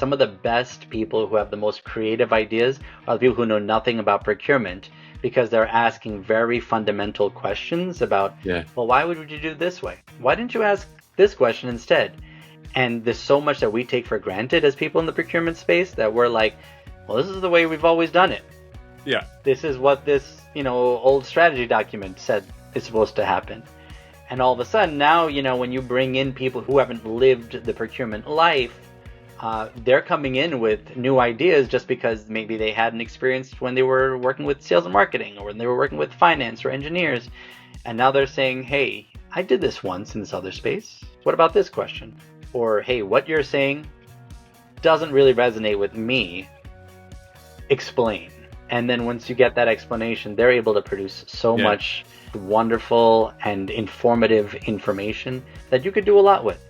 Some of the best people who have the most creative ideas are the people who know nothing about procurement because they're asking very fundamental questions about, Yeah. well, why would you do it this way? Why didn't you ask this question instead? And there's so much that we take for granted as people in the procurement space that we're like, well, this is the way we've always done it. Yeah. This is what this, old strategy document said is supposed to happen. And all of a sudden now, when you bring in people who haven't lived the procurement life, they're coming in with new ideas just because maybe they had an experience when they were working with sales and marketing or when they were working with finance or engineers. And now they're saying, hey, I did this once in this other space. What about this question? Or, hey, what you're saying doesn't really resonate with me. Explain. And then once you get that explanation, they're able to produce so much wonderful and informative information that you could do a lot with.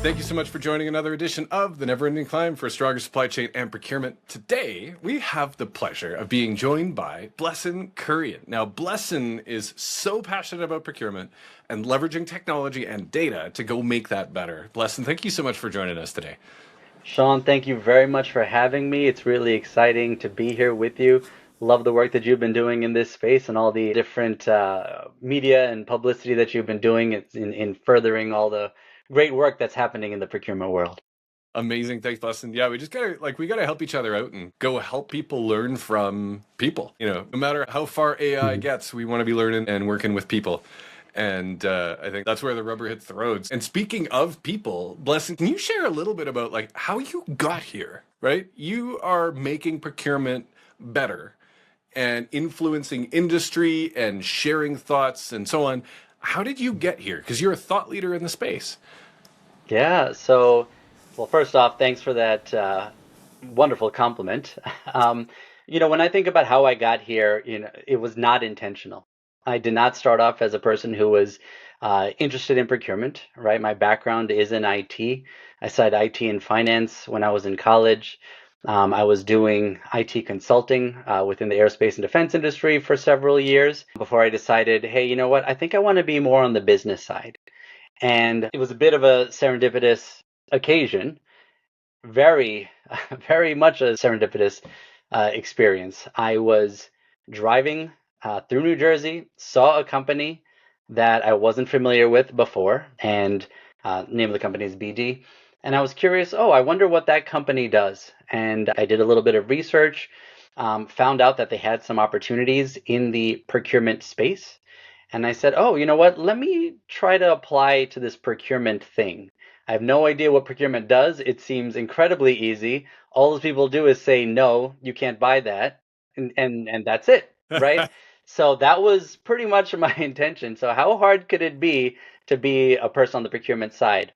Thank you so much for joining another edition of The Never-Ending Climb for a Stronger Supply Chain and Procurement. Today, we have the pleasure of being joined by Blessen Kurian. Now, Blessen is so passionate about procurement and leveraging technology and data to go make that better. Blessen, thank you so much for joining us today. Sean, thank you very much for having me. It's really exciting to be here with you. Love the work that you've been doing in this space and all the different media and publicity that you've been doing in furthering all the great work that's happening in the procurement world. Amazing. Thanks, Blessen. Yeah, we just gotta help each other out and go help people learn from people. No matter how far AI gets, we want to be learning and working with people. And I think that's where the rubber hits the roads. And speaking of people, Blessen, can you share a little bit about how you got here, right? You are making procurement better and influencing industry and sharing thoughts and so on. How did you get here? Because you're a thought leader in the space. Yeah, well, first off, thanks for that wonderful compliment. When I think about how I got here, it was not intentional. I did not start off as a person who was interested in procurement, right? My background is in IT. I studied IT and finance when I was in college. I was doing IT consulting within the aerospace and defense industry for several years before I decided, hey, you know what? I think I want to be more on the business side. And it was a bit of a serendipitous occasion, very, very much a serendipitous experience. I was driving through New Jersey, saw a company that I wasn't familiar with before, and name of the company is BD. And I was curious, oh, I wonder what that company does. And I did a little bit of research, found out that they had some opportunities in the procurement space. And I said, oh, you know what? Let me try to apply to this procurement thing. I have no idea what procurement does. It seems incredibly easy. All those people do is say, no, you can't buy that. And that's it, right? So that was pretty much my intention. So how hard could it be to be a person on the procurement side?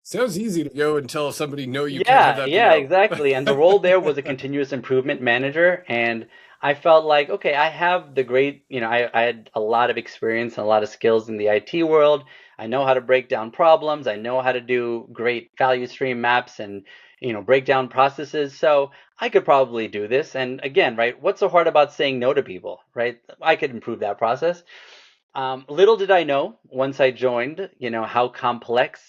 Sounds easy to go and tell somebody, no, you can't have Yeah, that yeah, PO. exactly. And the role there was a continuous improvement manager. And I felt like, okay, I have the great, I had a lot of experience and a lot of skills in the IT world. I know how to break down problems. I know how to do great value stream maps and, break down processes. So I could probably do this. And again, right, what's so hard about saying no to people, right? I could improve that process. Little did I know once I joined, how complex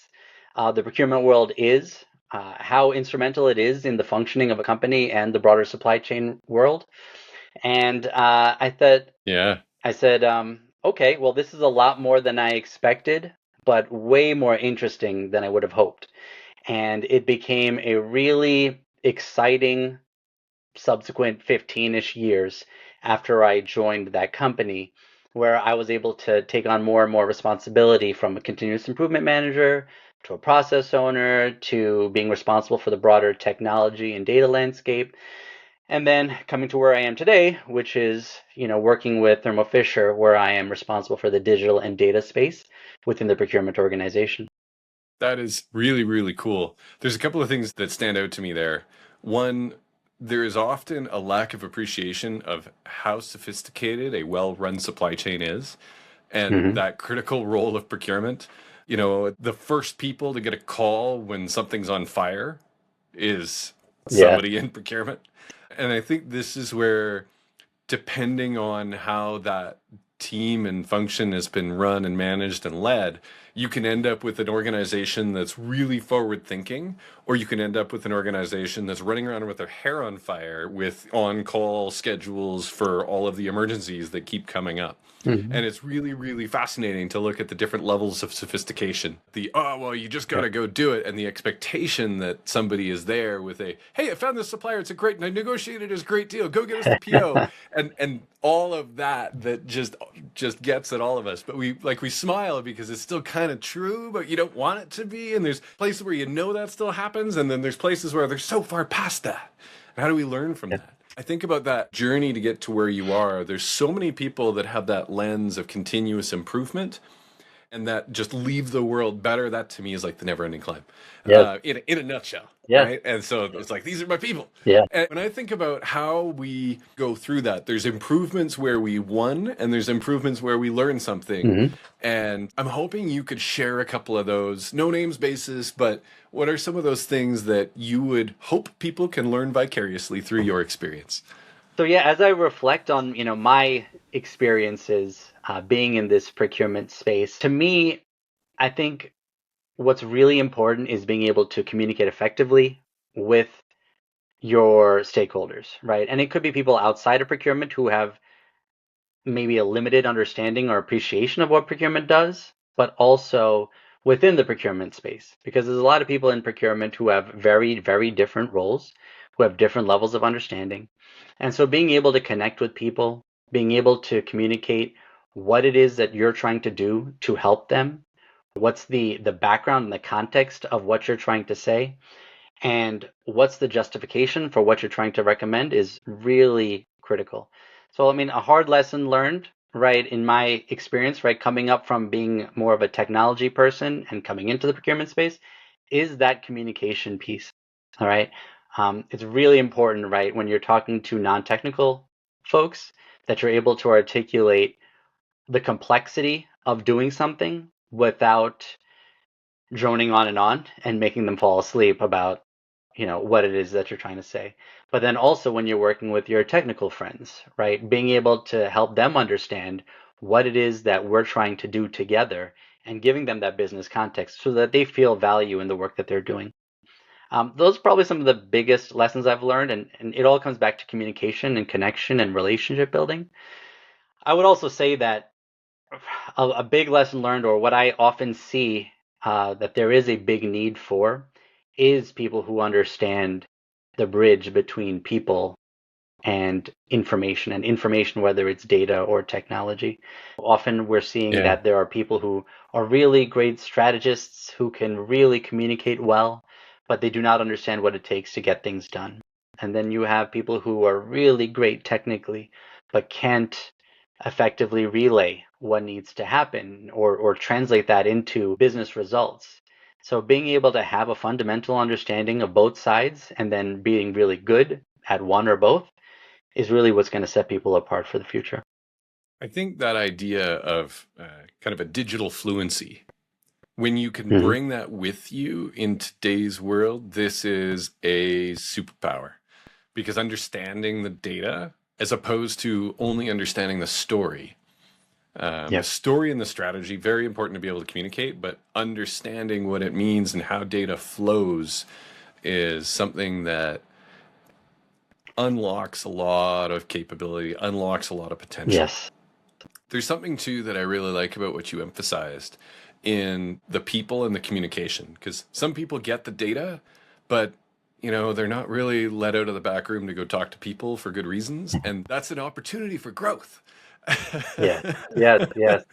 the procurement world is, how instrumental it is in the functioning of a company and the broader supply chain world. And Yeah. I said, okay, well, this is a lot more than I expected, but way more interesting than I would have hoped. And it became a really exciting subsequent 15-ish years after I joined that company, where I was able to take on more and more responsibility from a continuous improvement manager to a process owner to being responsible for the broader technology and data landscape. And then coming to where I am today, which is, working with Thermo Fisher, where I am responsible for the digital and data space within the procurement organization. That is really, really cool. There's a couple of things that stand out to me there. One, there is often a lack of appreciation of how sophisticated a well-run supply chain is and Mm-hmm. that critical role of procurement. The first people to get a call when something's on fire is Yeah. somebody in procurement. And I think this is where, depending on how that team and function has been run and managed and led, you can end up with an organization that's really forward thinking, or you can end up with an organization that's running around with their hair on fire with on call schedules for all of the emergencies that keep coming up. Hmm. And it's really, really fascinating to look at the different levels of sophistication. The, oh, well, you just got Yeah. to go do it. And the expectation that somebody is there with a, hey, I found this supplier. It's a great, and I negotiated this great deal. Go get us the PO. And all of that just gets at all of us. But we smile because it's still kind of true, but you don't want it to be. And there's places where you know that still happens. And then there's places where they're so far past that. And how do we learn from Yeah. that? I think about that journey to get to where you are. There's so many people that have that lens of continuous improvement and that just leave the world better. That to me is like the never ending climb, Yes. in a nutshell. Yes. Right. And so it's like, these are my people. Yeah. And when I think about how we go through that, there's improvements where we won and there's improvements where we learn something. Hmm. And I'm hoping you could share a couple of those, no names basis, but what are some of those things that you would hope people can learn vicariously through your experience? So yeah, as I reflect on, my experiences being in this procurement space, to me, I think what's really important is being able to communicate effectively with your stakeholders, right? And it could be people outside of procurement who have maybe a limited understanding or appreciation of what procurement does, but also within the procurement space, because there's a lot of people in procurement who have very, very different roles, who have different levels of understanding. And so being able to connect with people, being able to communicate what it is that you're trying to do to help them, what's the background and the context of what you're trying to say, and what's the justification for what you're trying to recommend is really critical. So, I mean, a hard lesson learned, right, in my experience, right, coming up from being more of a technology person and coming into the procurement space, is that communication piece. All right. It's really important, right, when you're talking to non-technical folks, that you're able to articulate the complexity of doing something without droning on and making them fall asleep about what it is that you're trying to say. But then also when you're working with your technical friends, right, being able to help them understand what it is that we're trying to do together and giving them that business context so that they feel value in the work that they're doing. Those are probably some of the biggest lessons I've learned, and it all comes back to communication and connection and relationship building. I would also say that a big lesson learned, or what I often see that there is a big need for, is people who understand the bridge between people and information, whether it's data or technology. Often we're seeing Yeah. that there are people who are really great strategists who can really communicate well, but they do not understand what it takes to get things done. And then you have people who are really great technically, but can't effectively relay what needs to happen or translate that into business results. So being able to have a fundamental understanding of both sides and then being really good at one or both is really what's going to set people apart for the future. I think that idea of kind of a digital fluency, when you can Hmm. bring that with you in today's world, this is a superpower because understanding the data as opposed to only understanding the Yep. story and the strategy, very important to be able to communicate, but understanding what it means and how data flows is something that unlocks a lot of capability, unlocks a lot of potential. Yes. There's something too that I really like about what you emphasized in the people and the communication, because some people get the data, but they're not really let out of the back room to go talk to people for good reasons, and that's an opportunity for growth. Yes. Yes. Yes.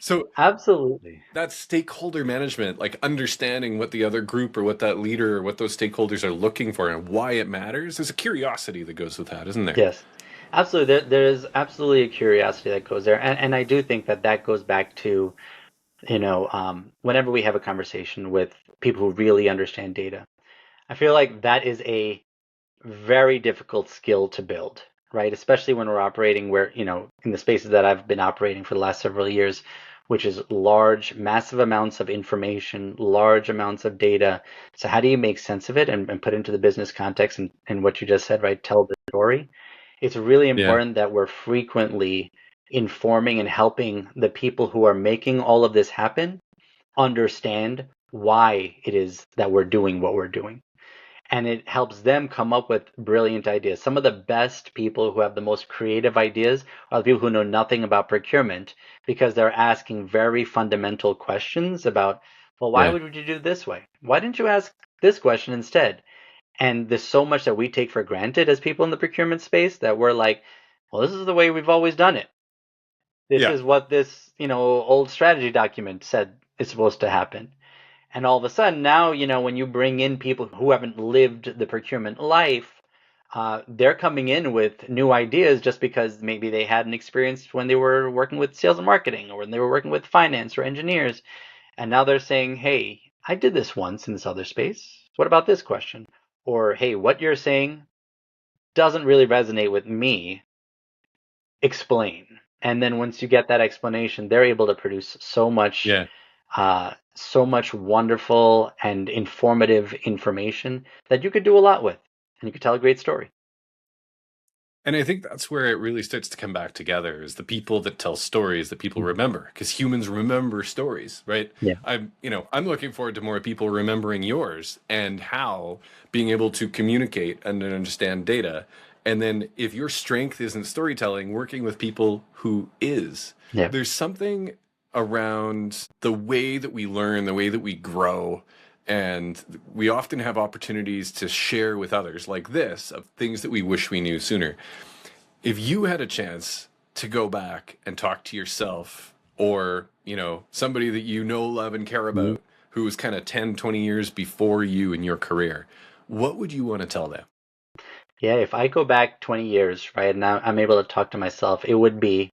So Absolutely. that stakeholder management, like understanding what the other group or what that leader or what those stakeholders are looking for and why it matters, there's a curiosity that goes with that, isn't there? Yes. Absolutely. There is absolutely a curiosity that goes there. And I do think that that goes back to, whenever we have a conversation with people who really understand data, I feel like that is a very difficult skill to build, right? Especially when we're operating where, in the spaces that I've been operating for the last several years, which is large, massive amounts of information, large amounts of data. So how do you make sense of it and put it into the business context and what you just said, right? Tell the story. It's really Yeah. important that we're frequently informing and helping the people who are making all of this happen understand why it is that we're doing what we're doing. And it helps them come up with brilliant ideas. Some of the best people who have the most creative ideas are the people who know nothing about procurement because they're asking very fundamental questions about, well, why Yeah. would you do it this way? Why didn't you ask this question instead? And there's so much that we take for granted as people in the procurement space that we're like, well, this is the way we've always done it. This Yeah. is what this, old strategy document said is supposed to happen. And all of a sudden, now, when you bring in people who haven't lived the procurement life, they're coming in with new ideas just because maybe they had an experience when they were working with sales and marketing or when they were working with finance or engineers. And now they're saying, hey, I did this once in this other space. What about this question? Or, hey, what you're saying doesn't really resonate with me. Explain. And then once you get that explanation, they're able to produce Yeah. so much wonderful and informative information that you could do a lot with, and you could tell a great story. And I think that's where it really starts to come back together is the people that tell stories that people Mhm. remember because humans remember stories, right? Yeah. I'm looking forward to more people remembering yours and how being able to communicate and understand data. And then if your strength isn't storytelling, working with people who is, Yeah. there's something around the way that we learn, the way that we grow, and we often have opportunities to share with others like this of things that we wish we knew sooner. If you had a chance to go back and talk to yourself or, somebody that you know, love, and care Mhm. about who was kind of 10, 20 years before you in your career, what would you want to tell them? Yeah, if I go back 20 years, right, and I'm able to talk to myself, it would be,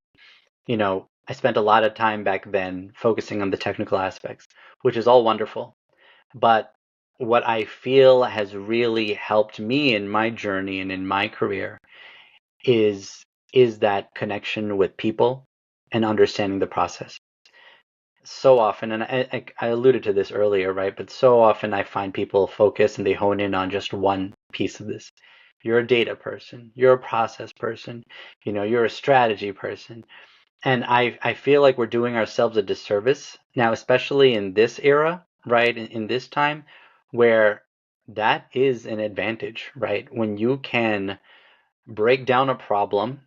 I spent a lot of time back then focusing on the technical aspects, which is all wonderful. But what I feel has really helped me in my journey and in my career is is that connection with people and understanding the process. So often, and I alluded to this earlier, right? But so often I find people focus and they hone in on just one piece of this. You're a data person, you're a process person, you're a strategy person. And I feel like we're doing ourselves a disservice now, especially in this era, right? In this time where that is an advantage, right? When you can break down a problem,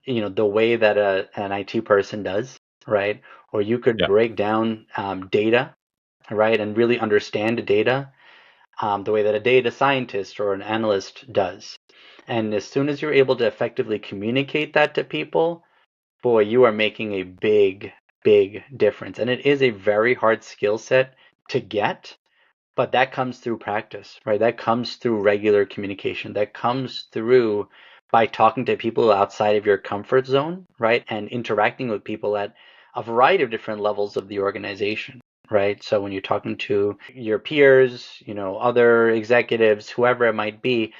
the way that an IT person does, right? Or you could Yeah. break down data, right, and really understand data the way that a data scientist or an analyst does. And as soon as you're able to effectively communicate that to people, boy, you are making a big, big difference. And it is a very hard skill set to get, but that comes through practice, right? That comes through regular communication. That comes through by talking to people outside of your comfort zone, right? And interacting with people at a variety of different levels of the organization, right? So when you're talking to your peers, other executives, whoever it might be,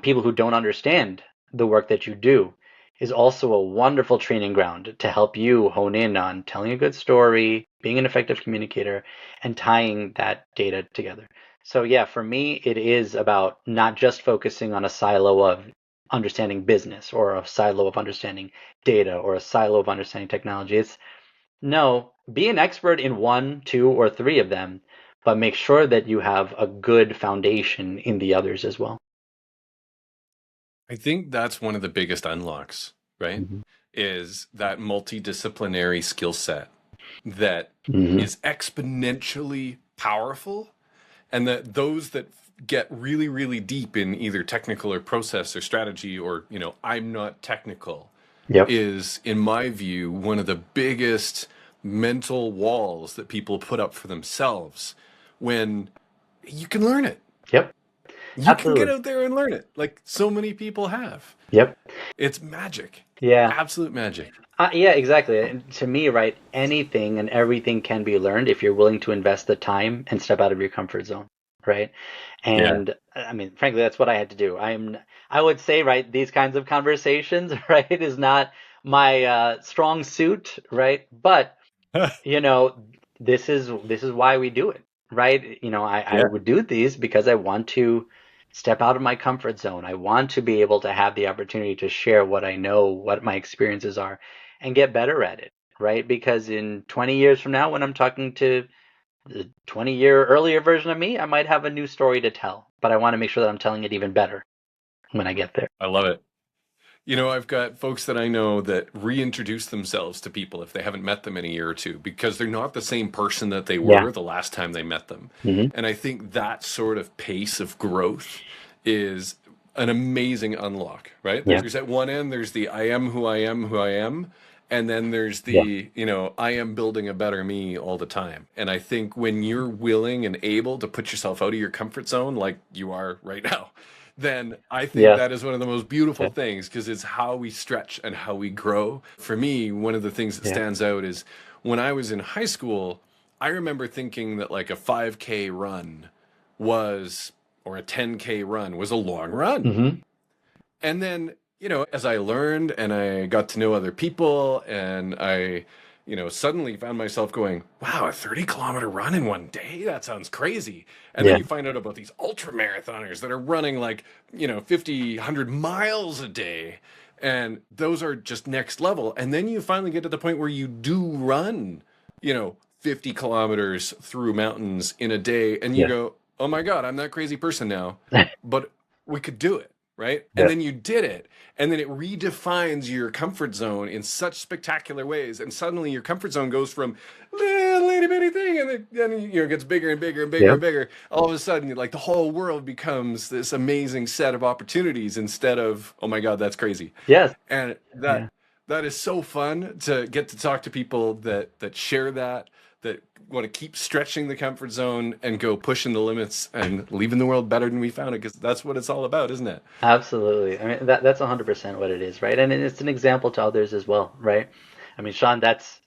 people who don't understand the work that you do is also a wonderful training ground to help you hone in on telling a good story, being an effective communicator, and tying that data together. So, yeah, for me, it is about not just focusing on a silo of understanding business or a silo of understanding data or a silo of understanding technology. It's no, be an expert in one, two, or three of them, but make sure that you have a good foundation in the others as well. I think that's one of the biggest unlocks, right? Mhm. Is that multidisciplinary skill set that Mhm. is exponentially powerful and that those that get really really deep in either technical or process or strategy or I'm not technical Yep. is in my view one of the biggest mental walls that people put up for themselves when you can learn it. Yep. You can get Absolutely. out there and learn it like so many people have. Yep. It's magic. Yeah. Absolute magic. Yeah, exactly. And to me, right, anything and everything can be learned if you're willing to invest the time and step out of your comfort zone, right? Yeah. And I mean, frankly, that's what I had to do. I would say, right, these kinds of conversations, right, is not my strong suit, right? But you know, this is why we do it, right? I Yeah, would do these because I want to step out of my comfort zone. I want to be able to have the opportunity to share what I know, what my experiences are, and get better at it, right? Because in 20 years from now, when I'm talking to the 20-year earlier version of me, I might have a new story to tell, but I want to make sure that I'm telling it even better when I get there. I love it. I've got folks that I know that reintroduce themselves to people if they haven't met them in a year or two because they're not the same person that they Yeah. were the last time they met them. Hmm. And I think that sort of pace of growth is an amazing unlock, right? Yeah. There's at one end, there's the I am who I am, who I am. And then there's Yeah. the, I am building a better me all the time. And I think when you're willing and able to put yourself out of your comfort zone, like you are right now, then I think Yeah. that is one of the most beautiful Yeah. things because it's how we stretch and how we grow. For me, one of the things that Yeah. stands out is when I was in high school, I remember thinking that like a 5K run was, or a 10K run was a long run. Hmm. And then, as I learned and I got to know other people and I, suddenly found myself going, wow, a 30-kilometer run in one day? That sounds crazy. And then Yeah. you find out about these ultra marathoners that are running like, 50, 100 miles a day. And those are just next level. And then you finally get to the point where you do run, 50 kilometers through mountains in a day. And you Yeah. go, oh my God, I'm that crazy person now. But we could do it, right? And Yeah. then you did it. And then it redefines your comfort zone in such spectacular ways. And suddenly your comfort zone goes from little itty bitty thing and then it gets bigger and bigger and bigger Yeah. and bigger. All of a sudden, like the whole world becomes this amazing set of opportunities instead of, oh my God, that's crazy. Yes. And Yeah. that is so fun to get to talk to people that share that want to keep stretching the comfort zone and go pushing the limits and leaving the world better than we found it because that's what it's all about, isn't it? Absolutely. I mean, that's 100% what it is, right? And it's an example to others as well, right? I mean, Sean, that's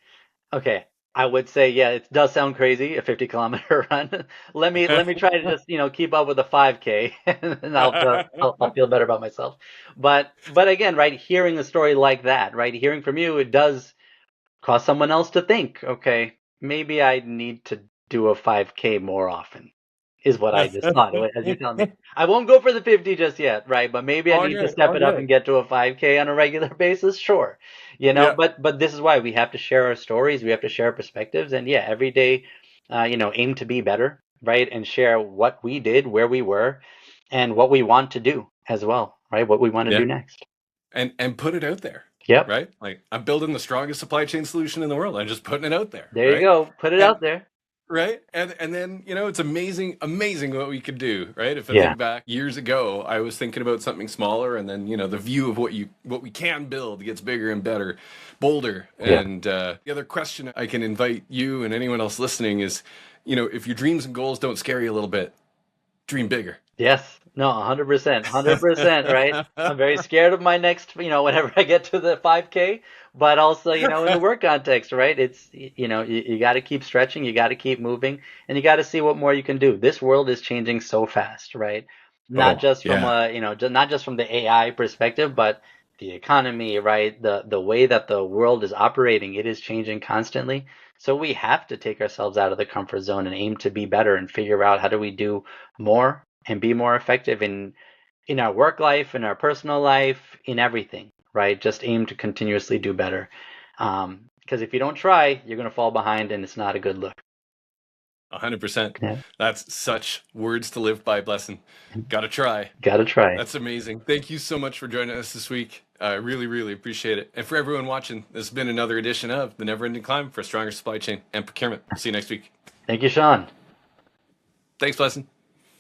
okay. I would say, yeah, it does sound crazy, a 50-kilometer run. Let me try to just, keep up with a 5K, and I'll feel better about myself. But again, right, hearing a story like that, right, hearing from you, it does cause someone else to think, okay, maybe I need to do a 5K more often, is what I just thought as you tell me. I won't go for the 50 just yet, right? But maybe I All need to good, step all it up good. and get to a 5K on a regular basis, sure. Yeah, But this is why we have to share our stories, we have to share our perspectives, and yeah, every day, aim to be better, right? And share what we did, where we were, and what we want to do as well, right? What we want to yeah. do next. And put it out there, Yep. right? Like I'm building the strongest supply chain solution in the world. I'm just putting it out there, There you right? go. Put it And out there. right? And then, it's amazing what we could do, right? If I Yeah. think back years ago, I was thinking about something smaller and then, the view of what we can build gets bigger and better, bolder. Yeah. And the other question I can invite you and anyone else listening is, if your dreams and goals don't scare you a little bit, dream bigger. Yes. No, 100%. 100%, right? I'm very scared of my next, whenever I get to the 5K, but also, in the work context, right? It's, you got to keep stretching, you got to keep moving, and you got to see what more you can do. This world is changing so fast, right? Not Oh, just from yeah. not just from the AI perspective, but the economy, right? The way that the world is operating, it is changing constantly. So we have to take ourselves out of the comfort zone and aim to be better and figure out how do we do more and be more effective in our work life, in our personal life, in everything, right? Just aim to continuously do better. Because if you don't try, you're going to fall behind, and it's not a good look. 100%. Yeah, That's such words to live by, Blessing. Gotta try. got to try. That's amazing. Thank you so much for joining us this week. I really, really appreciate it. And for everyone watching, this has been another edition of The Never Ending Climb for a Stronger Supply Chain and Procurement. See you next week. Thank you, Sean. Thanks, Blessing.